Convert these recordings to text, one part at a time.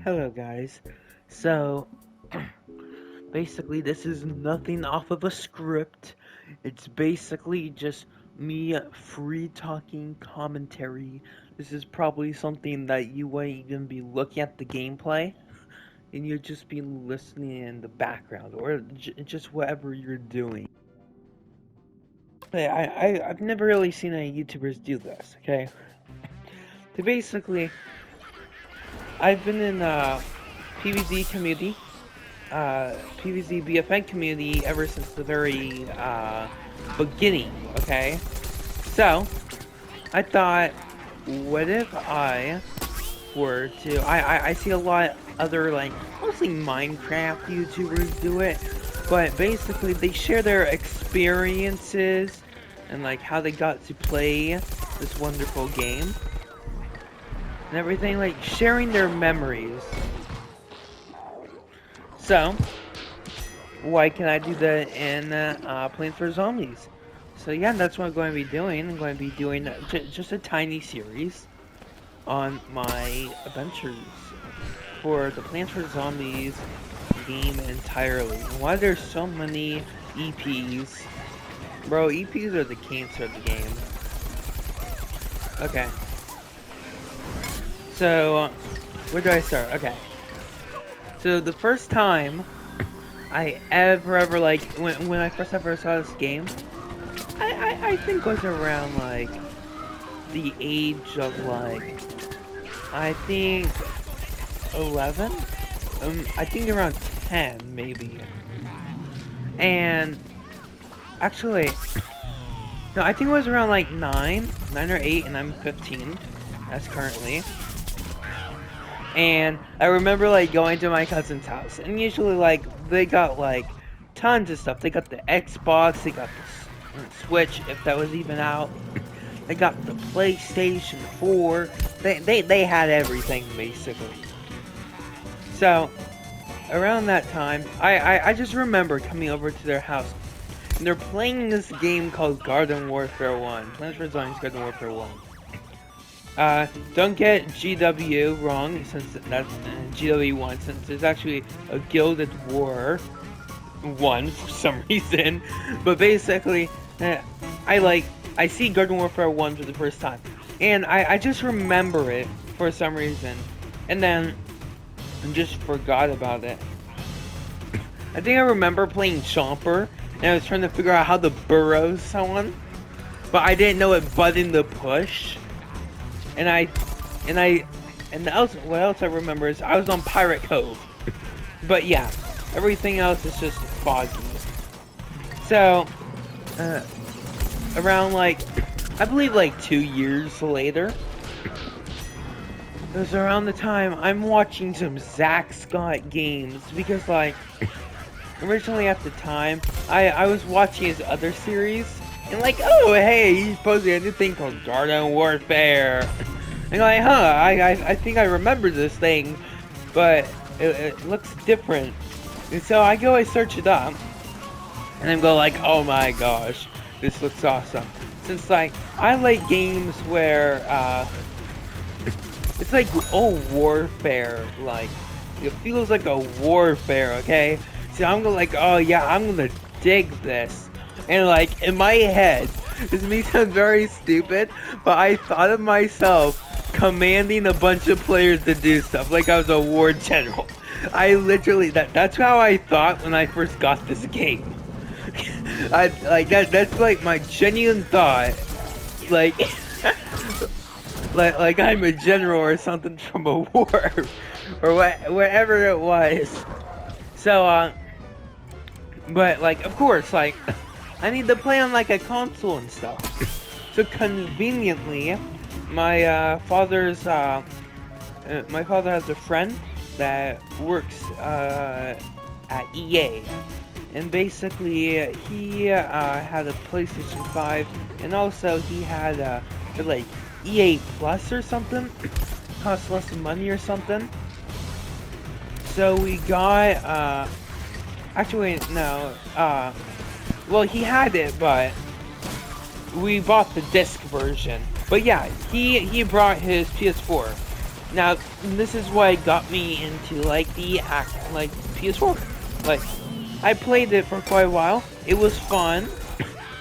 Hello, guys. So, basically, this is nothing off of a script. It's basically just me free talking commentary. This is probably something that you won't even be looking at the gameplay, and you'll just be listening in the background or just whatever you're doing. I've never really seen any YouTubers do this, okay? So basically, I've been in PvZ community PvZ BFN community ever since the very beginning, okay? So, I thought, what if I were to... I see a lot other, like, mostly Minecraft YouTubers do it, but basically they share their experiences and, like, how they got to play this wonderful game and everything, like, sharing their memories. So, why can I do that in Plants vs. Zombies? So yeah, that's what I'm going to be doing. I'm going to be doing just a tiny series on my adventures for the Plants vs. Zombies game entirely. Why there's so many EPs? Bro, EPs are the cancer of the game. Okay. So, where do I start? Okay. So the first time I ever like when I first ever saw this game, I think was around like the age of like I think 11. I think around 10 maybe. And actually, no, I think it was around like 9 or 8, and I'm 15 as currently. And I remember like going to my cousin's house, and usually like they got like tons of stuff. They got the Xbox, they got the Switch if that was even out. They got the PlayStation 4. They had everything basically. So around that time, I just remember coming over to their house, and they're playing this game called Garden Warfare 1. Plants vs. Zombies Garden Warfare 1. Don't get GW wrong, since that's GW1, since it's actually a Gilded War 1 for some reason. But basically, I see Garden Warfare 1 for the first time, and I just remember it for some reason, and then I just forgot about it. I think I remember playing Chomper, and I was trying to figure out how to burrow someone, but I didn't know what button to push. And what else I remember is I was on Pirate Cove. But yeah, everything else is just foggy. So, around like, I believe like 2 years later, it was around the time I'm watching some Zack Scott games, because like, originally at the time, I was watching his other series, and like, oh hey, he's posting a new thing called Garden Warfare. And like, huh, I think I remember this thing, but it looks different. And so I search it up, and I'm go like, oh my gosh, this looks awesome. Since like, I like games where, it's like, oh, warfare, like, it feels like a warfare, okay? So I'm gonna like, oh yeah, I'm gonna dig this. And like, in my head, this may sound very stupid, but I thought of myself commanding a bunch of players to do stuff like I was a war general. I literally, that's how I thought when I first got this game. That's like my genuine thought. Like, like I'm a general or something from a war, or whatever it was. So, but like, of course, like, I need to play on like a console and stuff. So conveniently, my father has a friend that works at EA, and basically he had a PlayStation 5, and also he had like EA Plus or something, cost less money or something. So we got actually no, well, he had it, but we bought the disc version. But yeah, he brought his PS4, Now, this is what got me into like the like PS4. Like, I played it for quite a while. It was fun.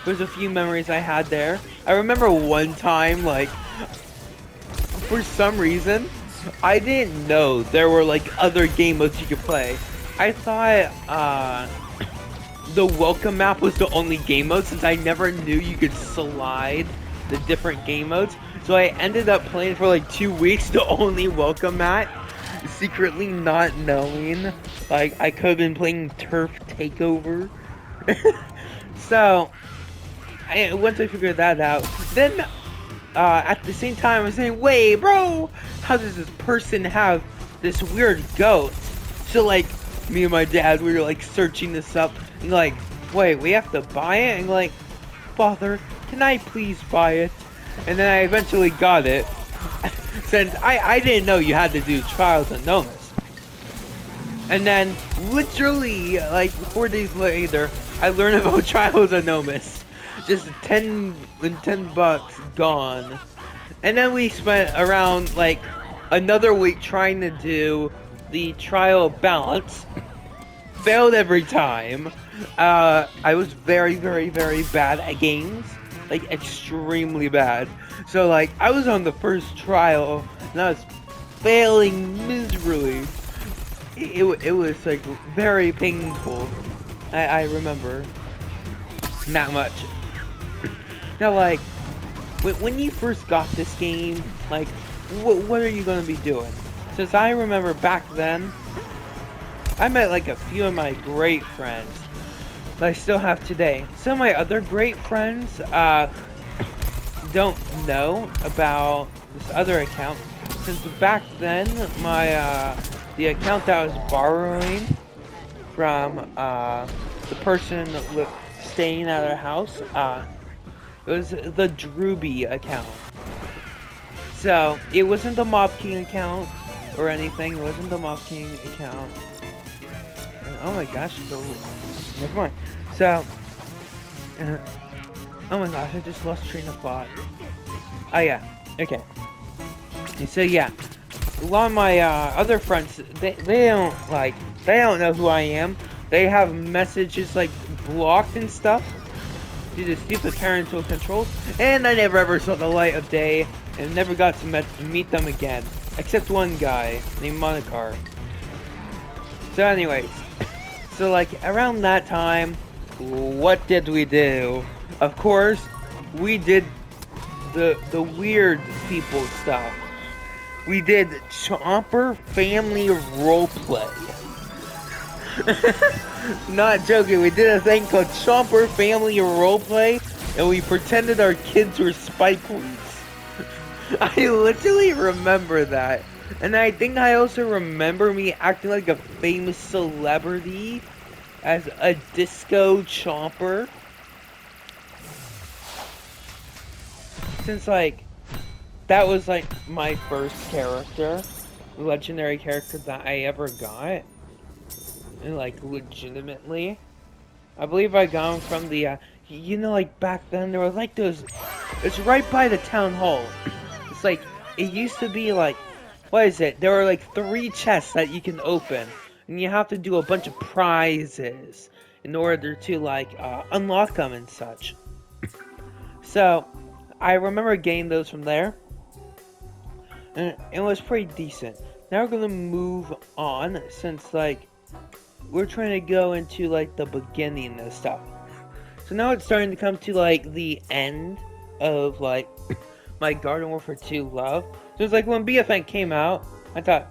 There's a few memories I had there. I remember one time, like, for some reason, I didn't know there were like other game modes you could play. I thought the welcome map was the only game mode, since I never knew you could slide the different game modes. So I ended up playing for like 2 weeks the only welcome map, secretly not knowing like I could have been playing Turf Takeover. So once I figured that out, then at the same time I was saying, wait bro, how does this person have this weird goat? So like me and my dad, we were like searching this up and like, wait, we have to buy it? And like, father, can I please buy it? And then I eventually got it, since I didn't know you had to do Trials of Nomus. And then literally like 4 days later, I learned about Trials of Nomus. Just 10 bucks gone. And then we spent around like another week trying to do the trial balance. Failed every time. I was very, very, very bad at games. Like, extremely bad. So, like, I was on the first trial, and I was failing miserably. It was, like, very painful. I remember. Not much. Now, like, when you first got this game, like, what are you going to be doing? Since I remember back then, I met, like, a few of my great friends that I still have today. Some of my other great friends don't know about this other account, since back then my the account that I was borrowing from the person staying at our house, it was the Drewby account. So it wasn't the Mob King account or anything. It wasn't the Mob King account. Oh my gosh, never mind. So, oh my gosh, I just lost train of thought. Oh yeah, okay. So yeah, a lot of my other friends, they don't know who I am. They have messages like blocked and stuff due to stupid parental controls, and I never ever saw the light of day and never got to meet them again, except one guy named Monikar. So anyways. So like around that time, what did we do? Of course, we did the weird people stuff. We did Chomper Family Roleplay. Not joking, we did a thing called Chomper Family Roleplay, and we pretended our kids were Spike Leads. I literally remember that. And I think I also remember me acting like a famous celebrity as a disco chomper. Since, like, that was, like, my first character, legendary character that I ever got. And, like, legitimately. I believe I got him from the, you know, like, back then there were, like, those, it's right by the town hall. It's, like, it used to be, like, what is it? There are like 3 chests that you can open, and you have to do a bunch of prizes in order to like unlock them and such. So I remember getting those from there, and it was pretty decent. Now we're gonna move on, since like we're trying to go into like the beginning of stuff. So now it's starting to come to like the end of like my Garden Warfare 2 love. So it's like when BFN came out, I thought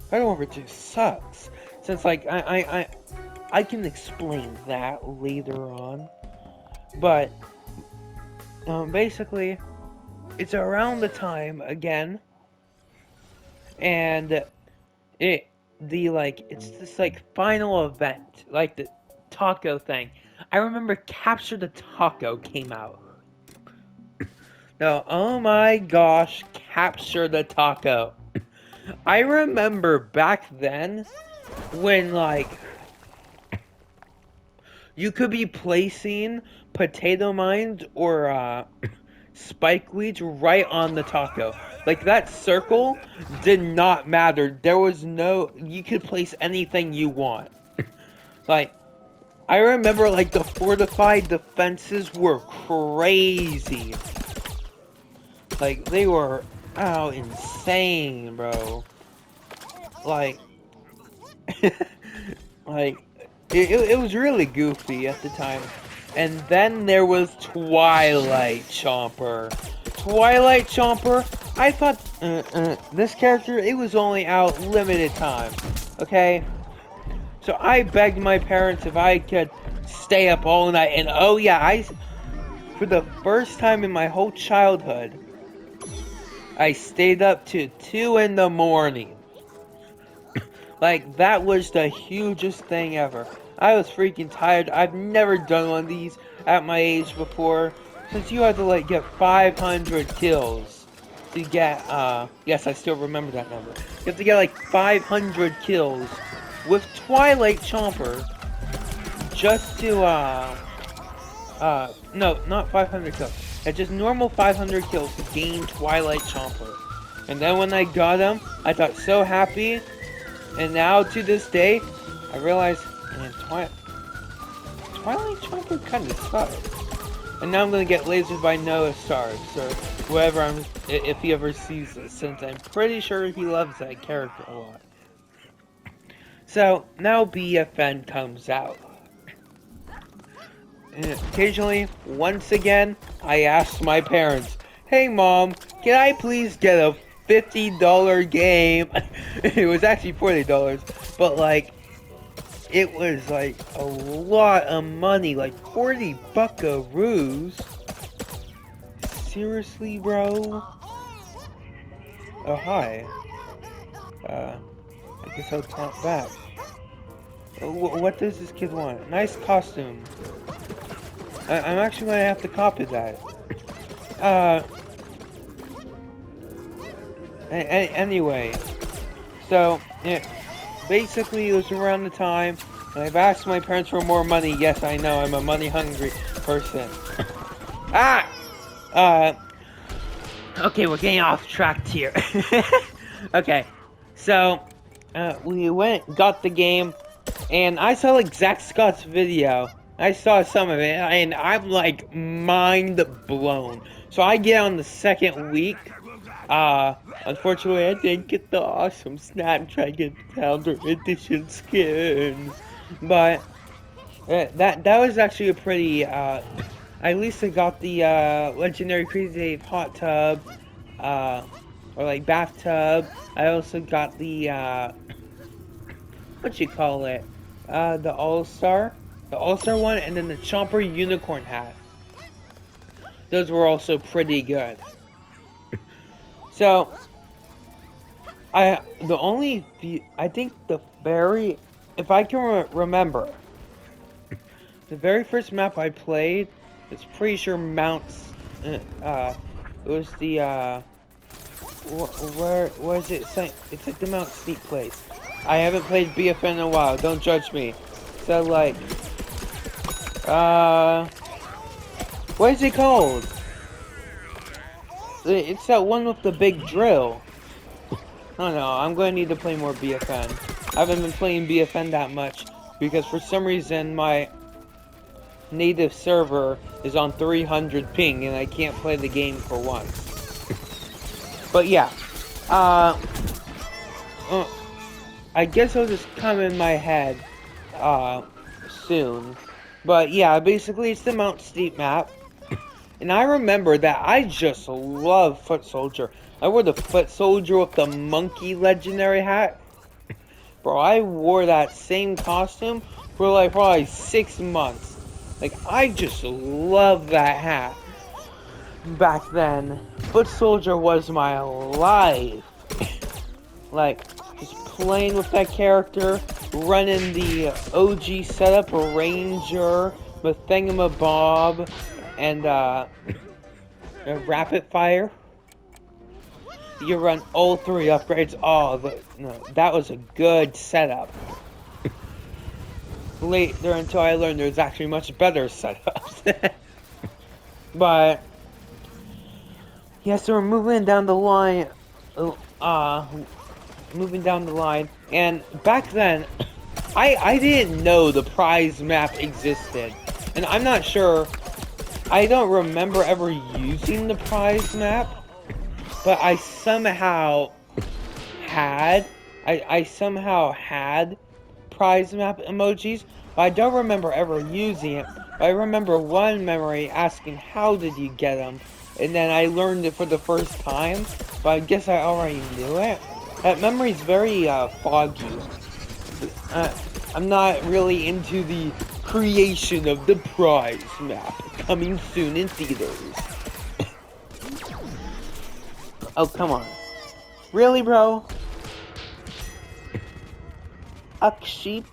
Garden Warfare 2 sucks. Since like I can explain that later on. But basically it's around the time again, and it's this like final event, like the taco thing. I remember Capture the Taco came out. No, oh my gosh, Capture the Taco. I remember back then when like you could be placing potato mines or spike weeds right on the taco. Like, that circle did not matter. There was no... You could place anything you want. Like, I remember, like, the fortified defenses were crazy. Like, they were, insane, bro. Like, like, it was really goofy at the time. And then there was Twilight Chomper. Twilight Chomper, I thought, this character, it was only out limited time, okay? So I begged my parents if I could stay up all night, and oh yeah, for the first time in my whole childhood, I stayed up to 2 in the morning. Like, that was the hugest thing ever. I was freaking tired. I've never done one of these at my age before. Since you had to, like, get 500 kills to get, yes, I still remember that number. You have to get, like, 500 kills with Twilight Chomper just to, no, not 500 kills. It's just normal 500 kills to gain Twilight Chomper. And then when I got him, I got so happy. And now, to this day, I realize, man, Twilight Chomper kind of sucks. And now I'm gonna get lasered by Noah Stars, or whoever if he ever sees this, since I'm pretty sure he loves that character a lot. So, now BFN comes out. And occasionally, once again, I asked my parents, hey mom, can I please get a $50 game? It was actually $40, but like, it was like a lot of money, like 40 buckaroos. Seriously, bro? Oh, hi. I guess I'll talk back. What does this kid want? Nice costume. I'm actually gonna have to copy that. Anyway, so, yeah, basically it was around the time when I've asked my parents for more money. Yes, I know, I'm a money-hungry person. Okay, we're getting off track here. Okay, so, we got the game, and I saw, like, Zach Scott's video. I saw some of it, and I'm, like, mind blown. So I get on the second week. Unfortunately, I didn't get the awesome Snapdragon Founder Edition skins. But, that was actually a pretty, at least I got the, Legendary Crazy Dave Hot Tub, or like Bathtub. I also got the, what you call it? The All-Star one, and then the Chomper Unicorn hat. Those were also pretty good. So, I think if I can remember, the very first map I played, it's pretty sure it was the, where was it? It's like the Mount Steep place. I haven't played BFN in a while, don't judge me. So, like, what is it called? It's that one with the big drill. I don't know, I'm going to need to play more BFN. I haven't been playing BFN that much, because for some reason my native server is on 300 ping, and I can't play the game for once. But yeah, I guess it'll just come in my head, soon. But yeah, basically it's the Mount Steep map. And I remember that I just love Foot Soldier. I wore the Foot Soldier with the monkey legendary hat. Bro, I wore that same costume for like probably 6 months. Like, I just love that hat. Back then, Foot Soldier was my life. Like, just playing with that character, running the OG setup, a Ranger, with Thingamabob, and a Rapid Fire. You run all 3 upgrades. That was a good setup. Later, until I learned there's actually much better setups. But Yeah, so we're moving down the line, uh, moving down the line, and back then, I didn't know the prize map existed, and I'm not sure, I don't remember ever using the prize map, but I somehow had prize map emojis, but I don't remember ever using it. But I remember one memory asking how did you get them, and then I learned it for the first time, but I guess I already knew it. That memory's very foggy. I'm not really into the creation of the prize map, coming soon in theaters. Oh, come on. Really, bro? Uck sheep?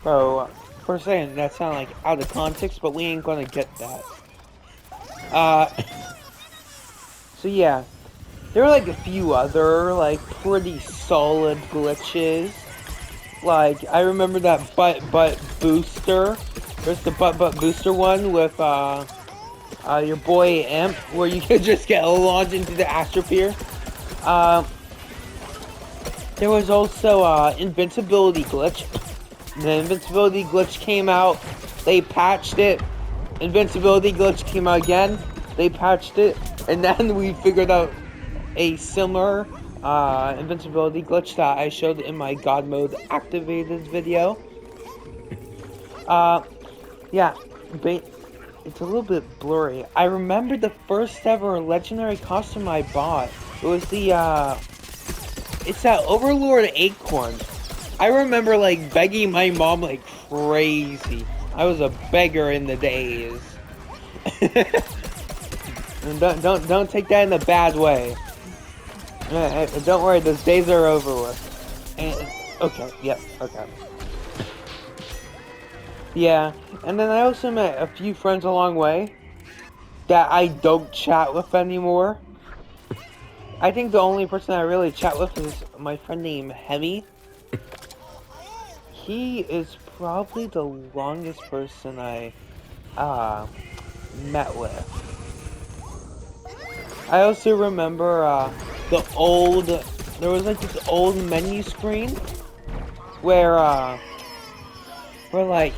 Bro, for saying that sound like out of context, but we ain't gonna get that. So yeah. There were like a few other, like, pretty solid glitches. Like, I remember that butt booster. There's the butt booster one with, your boy Imp, where you could just get launched into the Astrosphere. There was also, invincibility glitch. The invincibility glitch came out, they patched it. Invincibility glitch came out again, they patched it. And then we figured out a similar, invincibility glitch that I showed in my God Mode activated video. Yeah, it's a little bit blurry. I remember the first ever legendary costume I bought. It was the, it's that Overlord Acorn. I remember, like, begging my mom like crazy. I was a beggar in the days. And don't take that in a bad way. Don't worry, those days are over with. And, okay, yep, okay. Yeah, and then I also met a few friends along the way that I don't chat with anymore. I think the only person I really chat with is my friend named Hemi. He is probably the longest person I, met with. I also remember, there was like this old menu screen where like,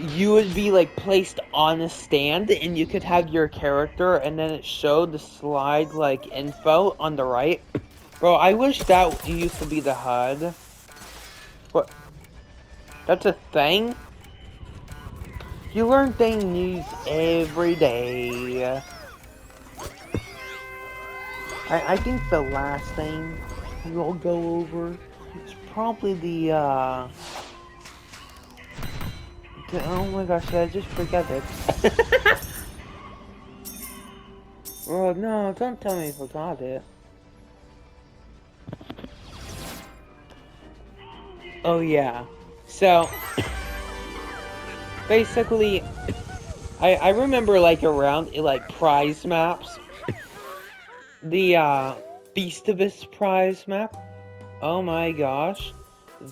you would be like placed on a stand and you could have your character and then it showed the slide like info on the right. Bro, I wish that used to be the HUD. What? That's a thing? You learn things new every day. I think the last thing we'll go over is probably the, oh my gosh, I just forget it. Oh no, don't tell me I forgot it. Oh yeah. So, basically, I remember like around, like, prize maps. The, Beastavus prize map. Oh my gosh.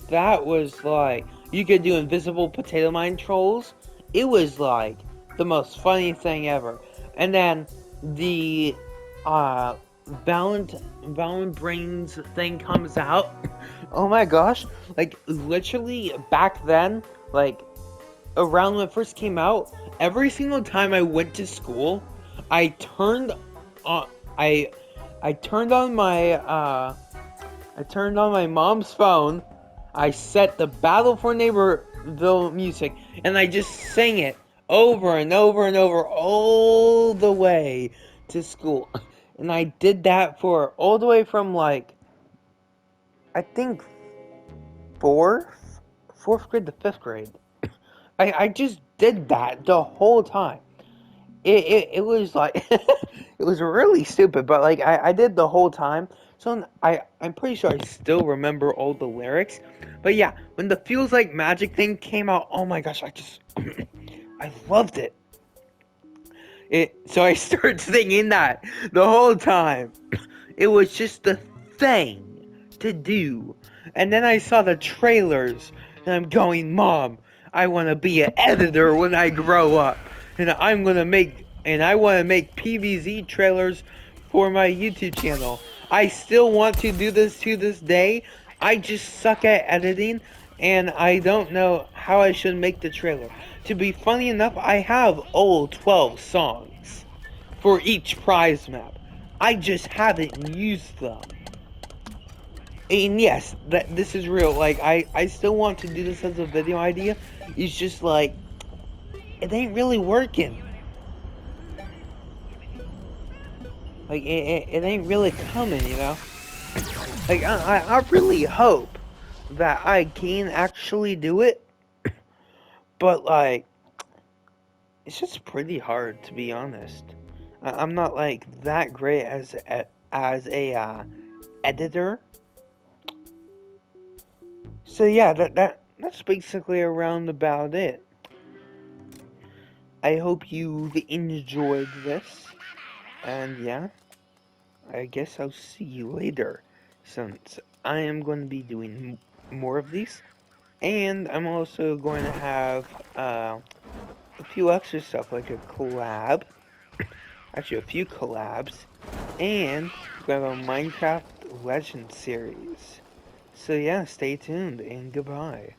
That was like, you could do invisible potato mine trolls. It was like the most funny thing ever. And then the Valiant Brains thing comes out. Oh my gosh. Like, literally back then, like, around when it first came out, every single time I went to school, I turned on my mom's phone. I set the Battle for Neighborville music, and I just sang it over and over and over all the way to school. And I did that for all the way from, like, I think fourth grade to fifth grade. I just did that the whole time. It was like, it was really stupid, but like, I did the whole time. So I'm pretty sure I still remember all the lyrics. But yeah, when the Feels Like Magic thing came out, oh my gosh, I loved it. So I started singing that the whole time. It was just the thing to do. And then I saw the trailers, and I'm going, Mom, I want to be an editor when I grow up. And I'm going to make and I want to make PVZ trailers for my YouTube channel. I still want to do this to this day. I just suck at editing, and I don't know how I should make the trailer. To be funny enough, I have all 12 songs for each prize map. I just haven't used them. And yes, this is real. Like, I still want to do this as a video idea. It's just like, it ain't really working. Like, it ain't really coming, you know? Like, I really hope that I can actually do it. But, like, it's just pretty hard, to be honest. I'm not, like, that great as a editor. So, yeah, that's basically around about it. I hope you've enjoyed this. And, yeah, I guess I'll see you later, since I am going to be doing more of these. And I'm also going to have a few extra stuff, like a collab. Actually, a few collabs. And we have a Minecraft Legends series. So yeah, stay tuned and goodbye.